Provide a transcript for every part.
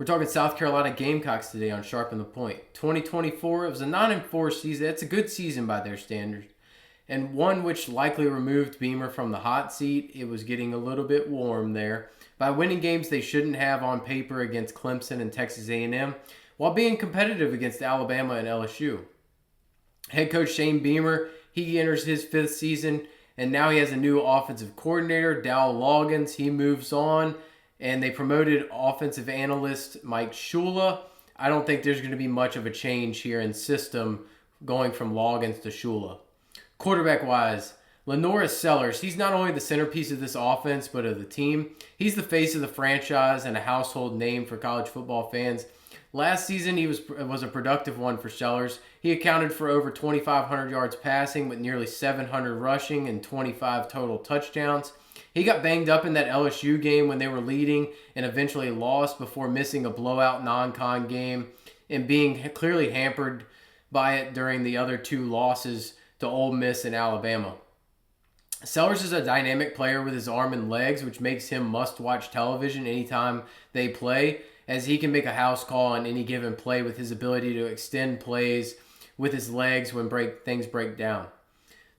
We're talking South Carolina Gamecocks today on Sharpen the Point. 2024, it was a 9-4 season. It's a good season by their standards, and one which likely removed Beamer from the hot seat. It was getting a little bit warm there by winning games they shouldn't have on paper against Clemson and Texas A&M, while being competitive against Alabama and LSU. Head coach Shane Beamer, he enters his 5th season, and now he has a new offensive coordinator, Dow Loggins. He moves on, and they promoted offensive analyst Mike Shula. I don't think there's going to be much of a change here in system going from Loggins to Shula. Quarterback-wise, Lenoris Sellers, he's not only the centerpiece of this offense, but of the team. He's the face of the franchise and a household name for college football fans. Last season, he was a productive one for Sellers. He accounted for over 2,500 yards passing with nearly 700 rushing and 25 total touchdowns. He got banged up in that LSU game when they were leading and eventually lost before missing a blowout non-con game and being clearly hampered by it during the other 2 losses to Ole Miss and Alabama. Sellers is a dynamic player with his arm and legs, which makes him must-watch television anytime they play, as he can make a house call on any given play with his ability to extend plays with his legs when things break down.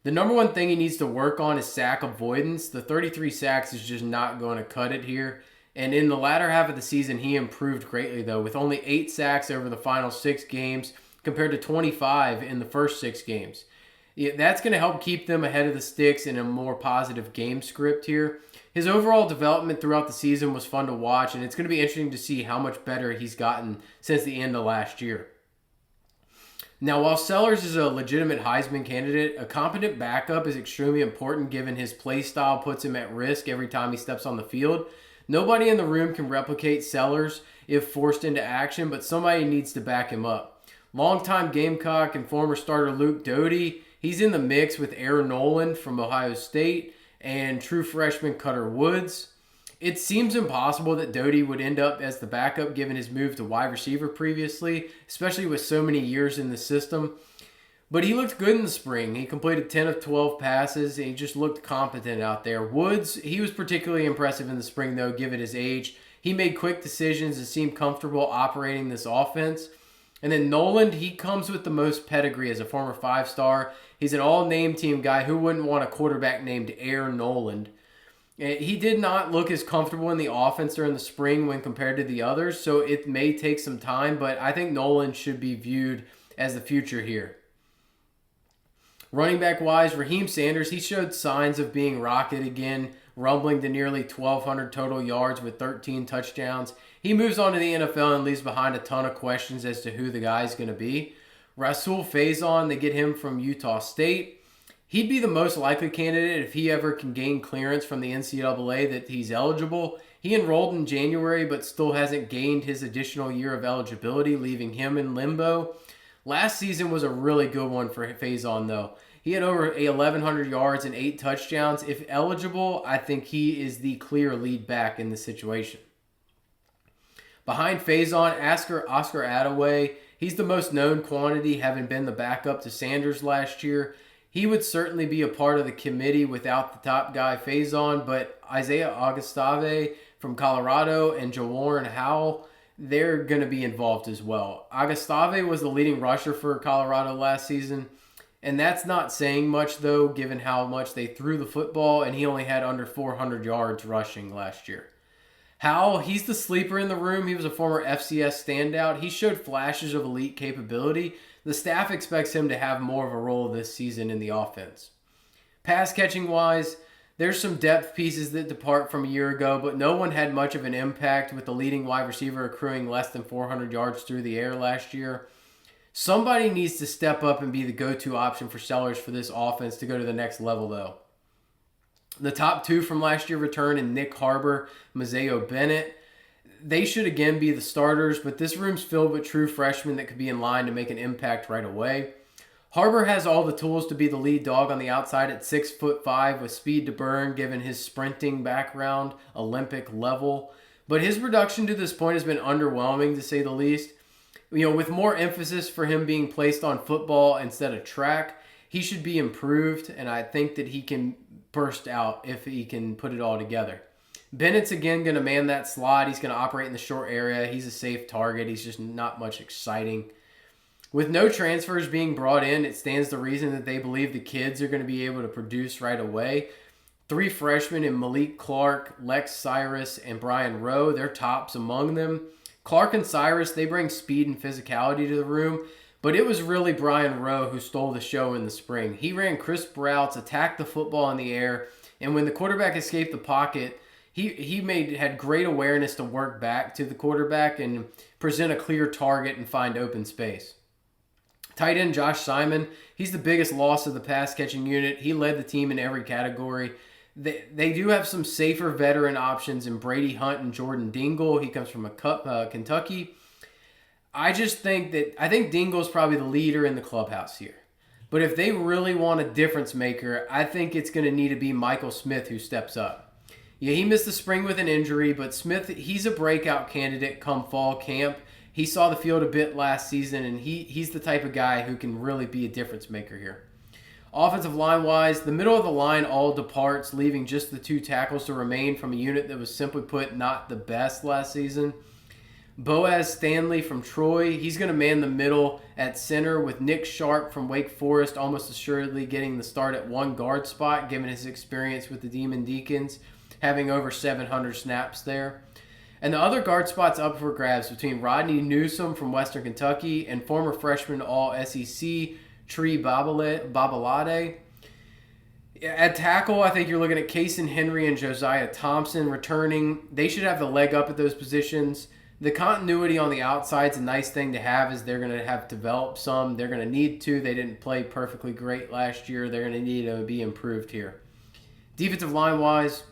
The number one thing he needs to work on is sack avoidance. The 33 sacks is just not going to cut it here. And in the latter half of the season, he improved greatly, though, with only 8 sacks over the final 6 games compared to 25 in the first 6 games. That's going to help keep them ahead of the sticks in a more positive game script here. His overall development throughout the season was fun to watch, and it's going to be interesting to see how much better he's gotten since the end of last year. Now, while Sellers is a legitimate Heisman candidate, a competent backup is extremely important given his play style puts him at risk every time he steps on the field. Nobody in the room can replicate Sellers if forced into action, but somebody needs to back him up. Longtime Gamecock and former starter Luke Doty, he's in the mix with Aaron Noland from Ohio State and true freshman Cutter Woods. It seems impossible that Doty would end up as the backup given his move to wide receiver previously, especially with so many years in the system. But he looked good in the spring. He completed 10 of 12 passes, and he just looked competent out there. Woods, he was particularly impressive in the spring, though, given his age. He made quick decisions and seemed comfortable operating this offense. And then Noland, he comes with the most pedigree as a former 5-star. He's an all-name team guy. Who wouldn't want a quarterback named Aaron Noland? He did not look as comfortable in the offense during the spring when compared to the others, so it may take some time, but I think Noland should be viewed as the future here. Running back-wise, Raheem Sanders, he showed signs of being rocket again, rumbling to nearly 1,200 total yards with 13 touchdowns. He moves on to the NFL and leaves behind a ton of questions as to who the guy's going to be. Rasul Faison, they get him from Utah State. He'd be the most likely candidate if he ever can gain clearance from the NCAA that he's eligible. He enrolled in January but still hasn't gained his additional year of eligibility, leaving him in limbo. Last season was a really good one for Faison, though. He had over 1,100 yards and 8 touchdowns. If eligible, I think he is the clear lead back in this situation. Behind Faison, Oscar Attaway, he's the most known quantity, having been the backup to Sanders last year. He would certainly be a part of the committee without the top guy, Faison, but Isaiah Augustave from Colorado and Jawarren Howell, they're going to be involved as well. Augustave was the leading rusher for Colorado last season, and that's not saying much, though, given how much they threw the football, and he only had under 400 yards rushing last year. Howell, he's the sleeper in the room. He was a former FCS standout. He showed flashes of elite capability. The staff expects him to have more of a role this season in the offense. Pass catching wise, there's some depth pieces that depart from a year ago, but no one had much of an impact with the leading wide receiver accruing less than 400 yards through the air last year. Somebody needs to step up and be the go-to option for Sellers for this offense to go to the next level, though. The top 2 from last year return in Nick Harbor, Mazeo Bennett. They should again be the starters, but this room's filled with true freshmen that could be in line to make an impact right away. Harbor has all the tools to be the lead dog on the outside at 6'5" with speed to burn given his sprinting background, Olympic level. But his production to this point has been underwhelming to say the least. With more emphasis for him being placed on football instead of track, he should be improved, and I think that he can burst out if he can put it all together. Bennett's again going to man that slot. He's going to operate in the short area. He's a safe target. He's just not much exciting. With no transfers being brought in, it stands to reason that they believe the kids are going to be able to produce right away. 3 freshmen in Malik Clark, Lex Cyrus, and Brian Rowe. They're tops among them. Clark and Cyrus, they bring speed and physicality to the room, but it was really Brian Rowe who stole the show in the spring. He ran crisp routes, attacked the football in the air, and when the quarterback escaped the pocket, he had great awareness to work back to the quarterback and present a clear target and find open space. Tight end Josh Simon, he's the biggest loss of the pass-catching unit. He led the team in every category. They do have some safer veteran options in Brady Hunt and Jordan Dingle. He comes from Kentucky. I think Dingle's probably the leader in the clubhouse here. But if they really want a difference maker, I think it's going to need to be Michael Smith who steps up. Yeah, he missed the spring with an injury, but Smith, he's a breakout candidate come fall camp. He saw the field a bit last season, and he's the type of guy who can really be a difference maker here. Offensive line-wise, the middle of the line all departs, leaving just the 2 tackles to remain from a unit that was simply put not the best last season. Boaz Stanley from Troy, he's going to man the middle at center with Nick Sharp from Wake Forest almost assuredly getting the start at 1 guard spot given his experience with the Demon Deacons, having over 700 snaps there. And the other guard spots up for grabs between Rodney Newsom from Western Kentucky and former freshman All-SEC Tree Babalade. At tackle, I think you're looking at Kason Henry and Josiah Thompson returning. They should have the leg up at those positions. The continuity on the outside is a nice thing to have as they're going to have developed some. They're going to need to. They didn't play perfectly great last year. They're going to need to be improved here. Defensive line-wise,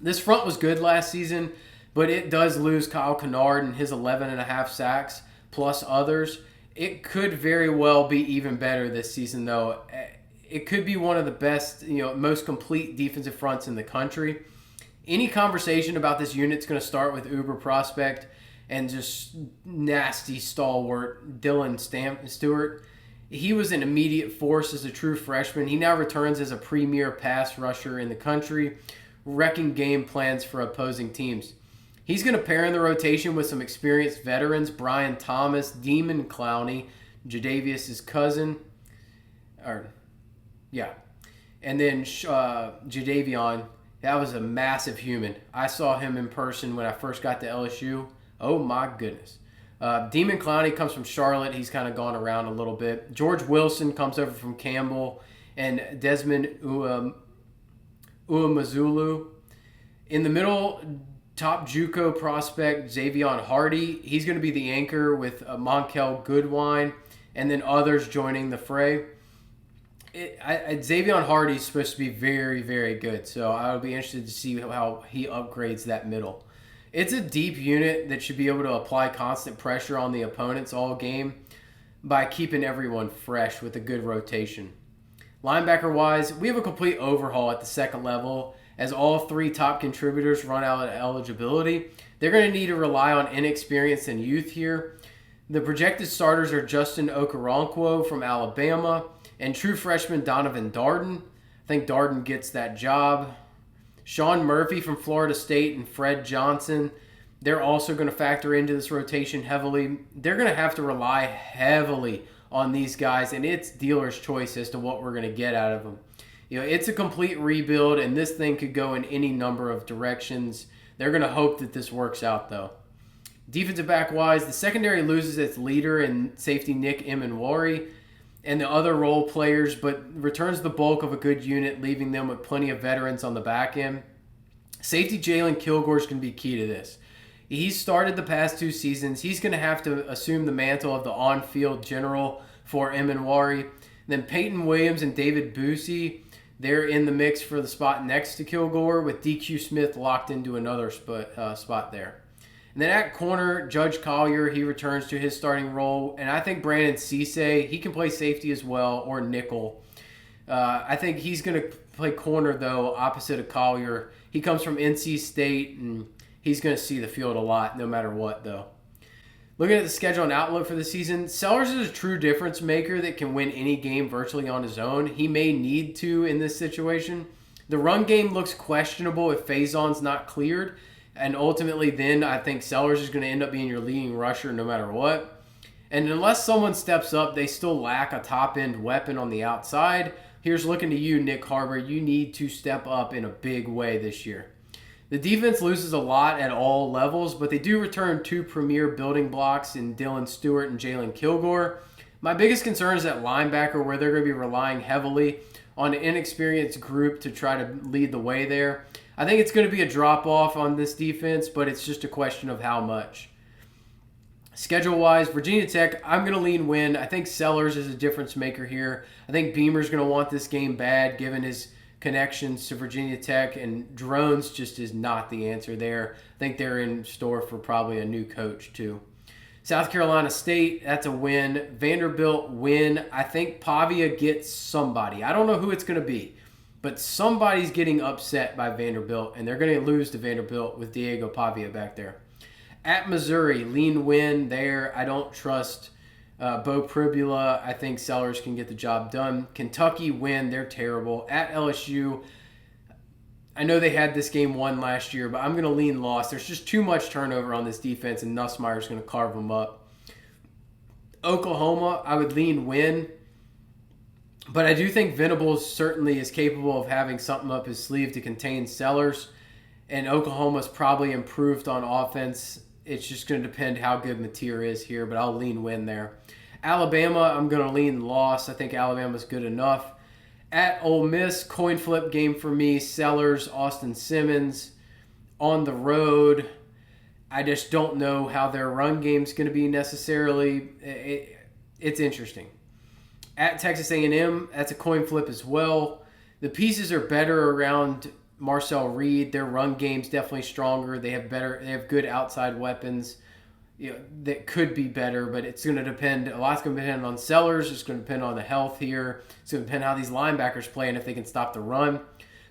this front was good last season, but it does lose Kyle Kennard and his 11.5 sacks plus others. It could very well be even better this season, though. It could be one of the best, most complete defensive fronts in the country. Any conversation about this unit's going to start with uber prospect and just nasty stalwart Dylan Stewart. He was an immediate force as a true freshman. He now returns as a premier pass rusher in the country, wrecking game plans for opposing teams. He's going to pair in the rotation with some experienced veterans, Brian Thomas, Demon Clowney, Jadavius' cousin. And then Jadavion. That was a massive human. I saw him in person when I first got to LSU. Oh, my goodness. Demon Clowney comes from Charlotte. He's kind of gone around a little bit. George Wilson comes over from Campbell. And Desmond Uamazulu. In the middle, top JUCO prospect Xavion Hardy. He's going to be the anchor with Monkel Goodwine. And then others joining the fray. Xavion Hardy is supposed to be very, very good, so I'll be interested to see how he upgrades that middle. It's a deep unit that should be able to apply constant pressure on the opponents all game by keeping everyone fresh with a good rotation. Linebacker-wise, we have a complete overhaul at the second level as all 3 top contributors run out of eligibility. They're going to need to rely on inexperience and youth here. The projected starters are Justin Okoronkwo from Alabama, and true freshman Donovan Darden. I think Darden gets that job. Sean Murphy from Florida State and Fred Johnson. They're also going to factor into this rotation heavily. They're going to have to rely heavily on these guys, and it's dealer's choice as to what we're going to get out of them. It's a complete rebuild, and this thing could go in any number of directions. They're going to hope that this works out, though. Defensive back-wise, the secondary loses its leader in safety Nick Emanwari and the other role players, but returns the bulk of a good unit, leaving them with plenty of veterans on the back end. Safety Jalen Kilgore is going to be key to this. He's started the past 2 seasons. He's going to have to assume the mantle of the on-field general for Emanwari. Then Peyton Williams and David Busey, they're in the mix for the spot next to Kilgore, with DQ Smith locked into another spot there. And then at corner, Judge Collier, he returns to his starting role. And I think Brandon Cisse, he can play safety as well, or nickel. I think he's going to play corner, though, opposite of Collier. He comes from NC State, and he's going to see the field a lot, no matter what, though. Looking at the schedule and outlook for the season, Sellers is a true difference maker that can win any game virtually on his own. He may need to in this situation. The run game looks questionable if Faison's not cleared. And ultimately, then I think Sellers is going to end up being your leading rusher no matter what. And unless someone steps up, they still lack a top-end weapon on the outside. Here's looking to you, Nick Harbor. You need to step up in a big way this year. The defense loses a lot at all levels, but they do return 2 premier building blocks in Dylan Stewart and Jalen Kilgore. My biggest concern is at linebacker, where they're going to be relying heavily on an inexperienced group to try to lead the way there. I think it's going to be a drop-off on this defense, but it's just a question of how much. Schedule-wise, Virginia Tech, I'm going to lean win. I think Sellers is a difference maker here. I think Beamer's going to want this game bad, given his connections to Virginia Tech, and drones just is not the answer there. I think they're in store for probably a new coach, too. South Carolina State, that's a win. Vanderbilt, win. I think Pavia gets somebody. I don't know who it's going to be, but somebody's getting upset by Vanderbilt, and they're going to lose to Vanderbilt with Diego Pavia back there. At Missouri, lean win there. I don't trust Bo Pribula. I think Sellers can get the job done. Kentucky, win. They're terrible. At LSU, I know they had this game won last year, but I'm going to lean loss. There's just too much turnover on this defense, and Nussmeier's going to carve them up. Oklahoma, I would lean win. But I do think Venables certainly is capable of having something up his sleeve to contain Sellers. And Oklahoma's probably improved on offense. It's just going to depend how good Mateer is here, but I'll lean win there. Alabama, I'm going to lean loss. I think Alabama's good enough. At Ole Miss, coin flip game for me. Sellers, Austin Simmons. On the road, I just don't know how their run game's going to be necessarily. It's interesting. At Texas A&M, that's a coin flip as well. The pieces are better around Marcel Reed. Their run game's definitely stronger. They have good outside weapons, that could be better, but it's going to depend. A lot's going to depend on Sellers. It's going to depend on the health here. It's going to depend how these linebackers play and if they can stop the run.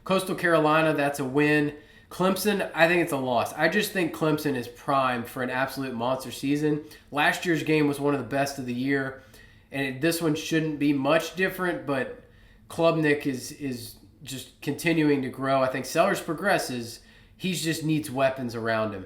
Coastal Carolina, that's a win. Clemson, I think it's a loss. I just think Clemson is primed for an absolute monster season. Last year's game was one of the best of the year, and this one shouldn't be much different, but Klubnik is just continuing to grow. I think Sellers progresses. He just needs weapons around him.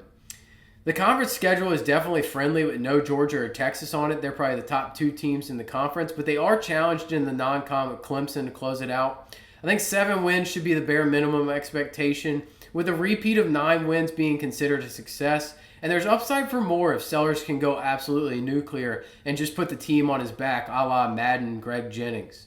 The conference schedule is definitely friendly with no Georgia or Texas on it. They're probably the top 2 teams in the conference, but they are challenged in the non-con with Clemson to close it out. I think 7 wins should be the bare minimum expectation, with a repeat of 9 wins being considered a success. And there's upside for more if Sellers can go absolutely nuclear and just put the team on his back, a la Madden Greg Jennings.